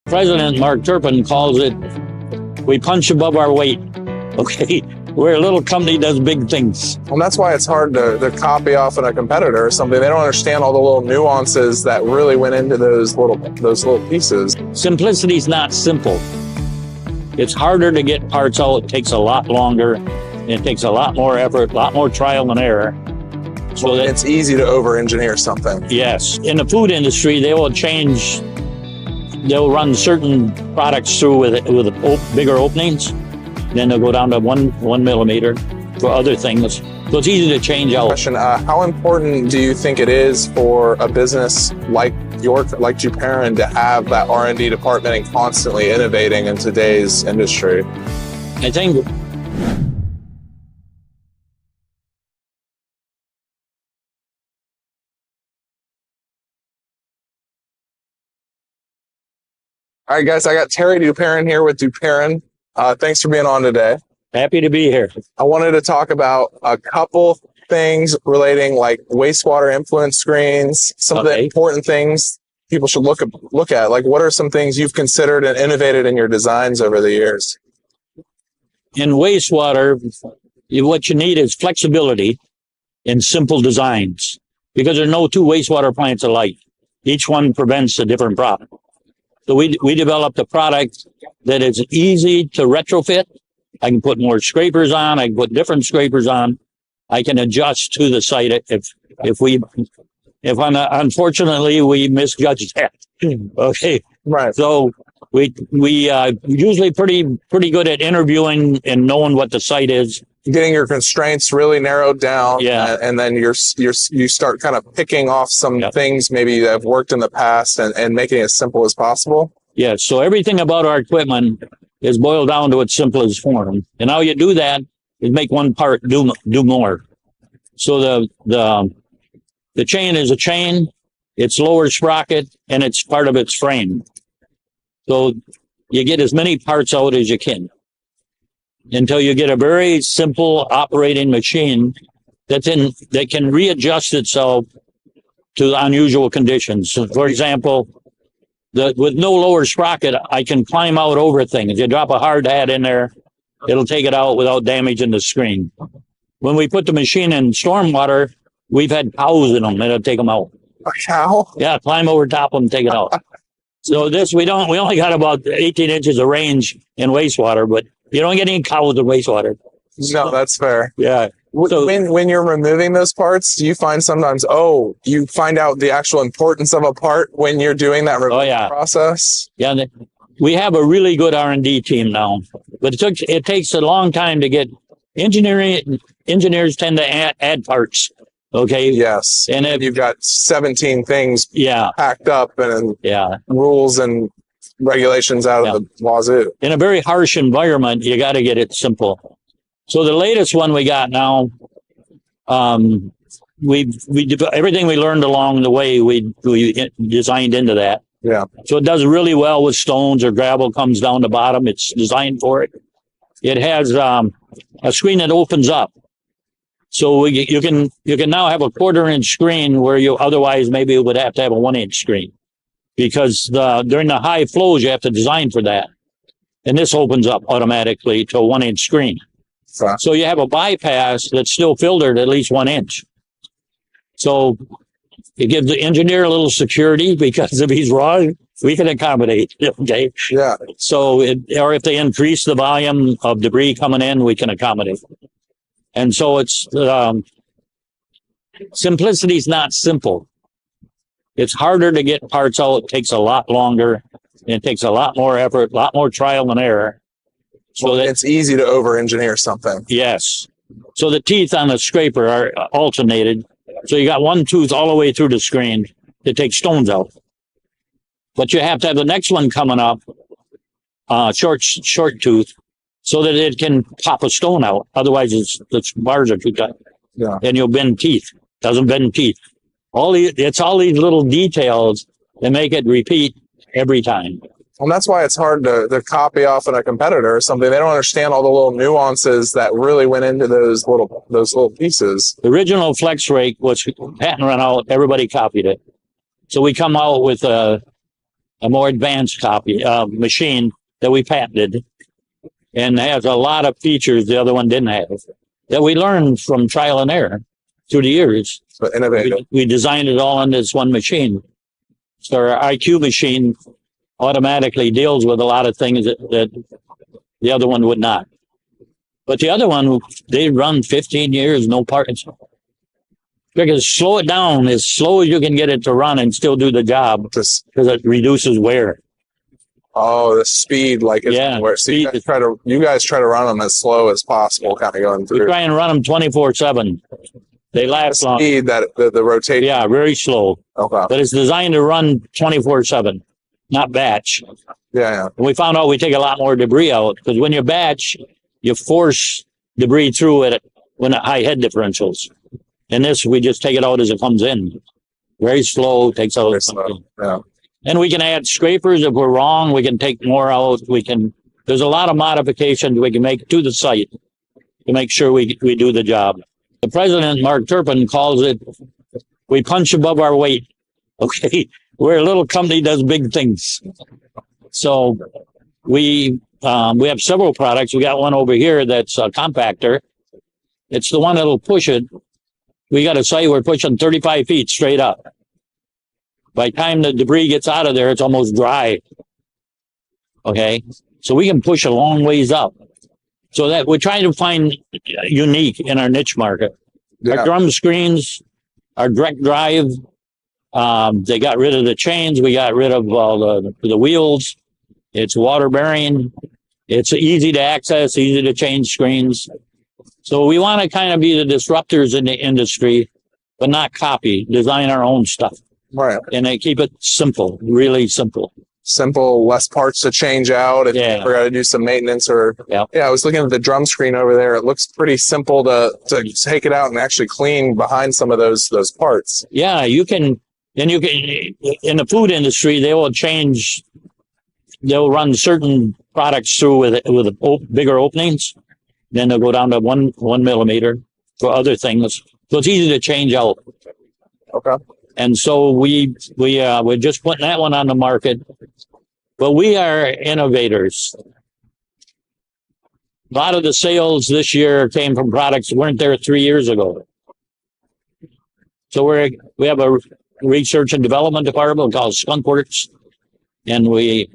President Mark Turpin calls it, we punch above our weight. Okay, we're a little company that does big things. Well, that's why it's hard to copy off of a competitor or something. They don't understand all the little nuances that really went into those little pieces. Simplicity is not simple. It's harder to get parts out. It takes a lot longer. It takes a lot more effort, a lot more trial and error. So that it's easy to over-engineer something. Yes. In the food industry, they'll run certain products through with bigger openings. Then they'll go down to one millimeter for other things. So it's easy to change out. Question, how important do you think it is for a business like Duperon to have that R&D department and constantly innovating in today's industry? I think All right, guys, I got Terry Duperon here with Duperon. Thanks for being on today. happy to be here. I wanted to talk about a couple things relating like wastewater influence screens, some of the important things people should look at. Like, what are some things you've considered and innovated in your designs over the years? In wastewater, what you need is flexibility in simple designs, because there are no two wastewater plants alike. Each one prevents a different problem. So we developed a product that is easy to retrofit. I can put more scrapers on. I can put different scrapers on. I can adjust to the site if unfortunately we misjudged that. Okay. Right. So we usually pretty good at interviewing and knowing what the site is. Getting your constraints really narrowed down. Yeah. And then you start kind of picking off some things maybe that have worked in the past and making it as simple as possible. Yeah. So everything about our equipment is boiled down to its simplest form. And how you do that is make one part do more. So the chain is a chain, it's lower sprocket, and it's part of its frame. So you get as many parts out as you can until you get a very simple operating machine that can readjust itself to unusual conditions. So for example, with no lower sprocket, I can climb out over things. If you drop a hard hat in there, it'll take it out without damaging the screen. When we put the machine in stormwater, we've had cows in them that'll take them out. A cow? Yeah, climb over top of them and take it out. So this, we only got about 18 inches of range in wastewater, but you don't get any cows in wastewater. No, that's fair. Yeah. So, when you're removing those parts, do you find sometimes, you find out the actual importance of a part when you're doing that removal process? Yeah. We have a really good R&D team now, but it takes a long time to get engineers tend to add parts. Okay. Yes. And if you've got 17 things packed up and rules and regulations out of the wazoo. In a very harsh environment, you got to get it simple. So the latest one we got now, everything we learned along the way, we designed into that. Yeah. So it does really well with stones or gravel comes down the bottom. It's designed for it. It has a screen that opens up. So you can now have a 1/4-inch screen where you otherwise maybe would have to have a 1-inch screen, because during the high flows you have to design for that, and this opens up automatically to a 1-inch screen. So you have a bypass that's still filtered at least 1 inch. So it gives the engineer a little security, because if he's wrong, we can accommodate. Okay. Yeah. So or if they increase the volume of debris coming in, we can accommodate. And so it's simplicity is not simple. It's harder to get parts out. It takes a lot longer. And it takes a lot more effort, a lot more trial and error. So that it's easy to over-engineer something. Yes. So the teeth on the scraper are alternated. So you got one tooth all the way through the screen to take stones out. But you have to have the next one coming up, short tooth, so that it can pop a stone out. Otherwise, the bars are too tight. Yeah. And you'll bend teeth. Doesn't bend teeth. It's all these little details that make it repeat every time. And that's why it's hard to copy off of a competitor or something. They don't understand all the little nuances that really went into those little pieces. The original flex rake was patent run out. Everybody copied it. So we come out with a a more advanced machine that we patented, and has a lot of features the other one didn't have, that we learned from trial and error through the years. So innovative. We designed it all in this one machine. So our IQ machine automatically deals with a lot of things that the other one would not. But the other one, they run 15 years, no parts. Because slow it down as slow as you can get it to run and still do the job, because it reduces wear. Oh, the speed, like, yeah, where, so you guys try to run them as slow as possible, kind of going through. We try and run them 24/7. They last long. Speed that the rotation. Yeah, very slow. Okay. But it's designed to run 24/7, not batch. Yeah. And we found out we take a lot more debris out, because when you batch, you force debris through it when at high head differentials. And this, we just take it out as it comes in. Very slow, takes out. Very slow. Yeah. And we can add scrapers if we're wrong. We can take more out. There's a lot of modifications we can make to the site to make sure we do the job. The president, Mark Turpin, calls it, we punch above our weight. Okay. We're a little company that does big things. So we have several products. We got one over here that's a compactor. It's the one that'll push it. We got a site we're pushing 35 feet straight up. By the time the debris gets out of there, it's almost dry. Okay. So we can push a long ways up. So that we're trying to find unique in our niche market. Yeah. Our drum screens, our direct drive, they got rid of the chains. We got rid of all the wheels. It's water bearing. It's easy to access, easy to change screens. So we want to kind of be the disruptors in the industry, but not copy, design our own stuff. Right. And they keep it simple, really simple. Simple, less parts to change out if you ever got to do some maintenance or. Yeah, I was looking at the drum screen over there. It looks pretty simple to take it out and actually clean behind some of those parts. Yeah, you can, and you can, in the food industry, they'll run certain products through with bigger openings. Then they'll go down to one millimeter for other things. So it's easy to change out. Okay. And so we're just putting that one on the market. But we are innovators. A lot of the sales this year came from products that weren't there 3 years ago. So we have a research and development department called Skunkworks, and we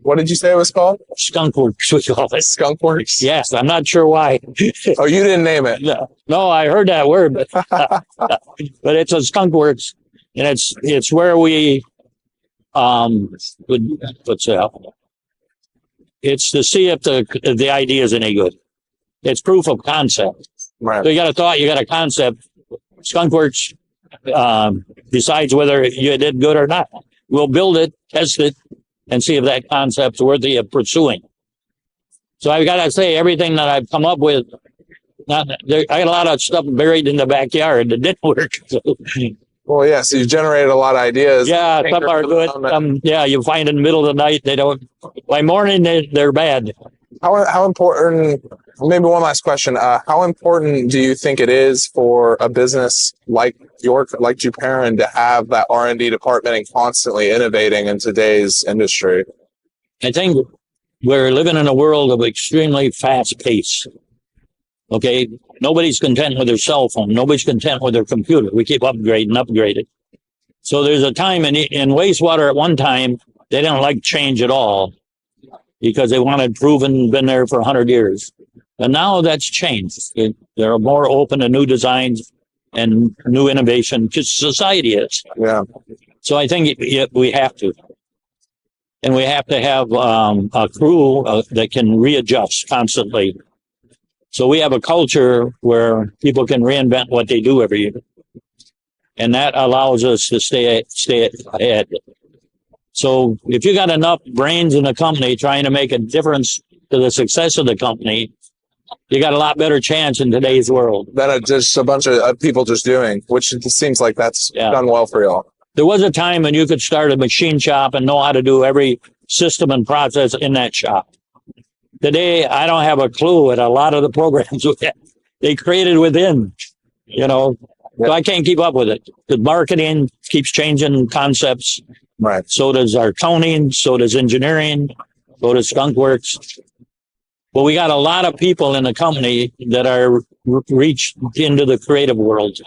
what did you say it was called? Skunkworks, we call it. Skunkworks? Yes, I'm not sure why. Oh, you didn't name it? No, I heard that word, but it's a Skunkworks, and it's where we it's to see if the idea is any good. It's proof of concept. Right. So you got a thought, you got a concept. Skunkworks decides whether you did good or not. We'll build it, test it, and see if that concept's worthy of pursuing. So I've got to say, everything that I've come up with, I got a lot of stuff buried in the backyard that didn't work. Well, yeah, so you generated a lot of ideas. Yeah, some are good. You find in the middle of the night, by morning, they're bad. How important, maybe one last question, how important do you think it is for a business like Duperon to have that R&D department and constantly innovating in today's industry? I think we're living in a world of extremely fast pace. Okay, nobody's content with their cell phone. Nobody's content with their computer. We keep upgrading. So there's a time in wastewater at one time, they didn't like change at all because they wanted proven, been there for 100 years. And now that's changed. They're more open to new designs and new innovation, because society is. Yeah. So I think we have to. And we have to have a crew that can readjust constantly. So we have a culture where people can reinvent what they do every year. And that allows us to stay ahead. So if you got enough brains in the company trying to make a difference to the success of the company, you got a lot better chance in today's world. Than just a bunch of people just doing, which it seems like that's done well for y'all. There was a time when you could start a machine shop and know how to do every system and process in that shop. Today, I don't have a clue at a lot of the programs they created within, So I can't keep up with it. The marketing keeps changing concepts. Right. So does our accounting, so does engineering, so does Skunkworks. Well, we got a lot of people in the company that are reached into the creative world.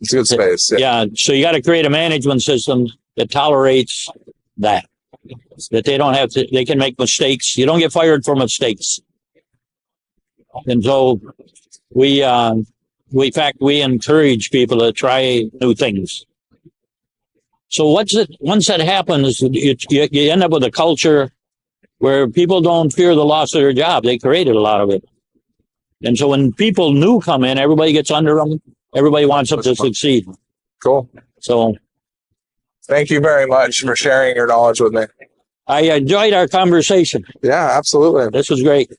It's a good space. Yeah. So you got to create a management system that tolerates that they don't have to, they can make mistakes. You don't get fired for mistakes. And so we in fact, we encourage people to try new things. So once that happens, you end up with a culture where people don't fear the loss of their job. They created a lot of it. And so when people new come in, everybody gets under them. Everybody wants them to succeed. Cool. So thank you very much for sharing your knowledge with me. I enjoyed our conversation. Yeah, absolutely. This was great.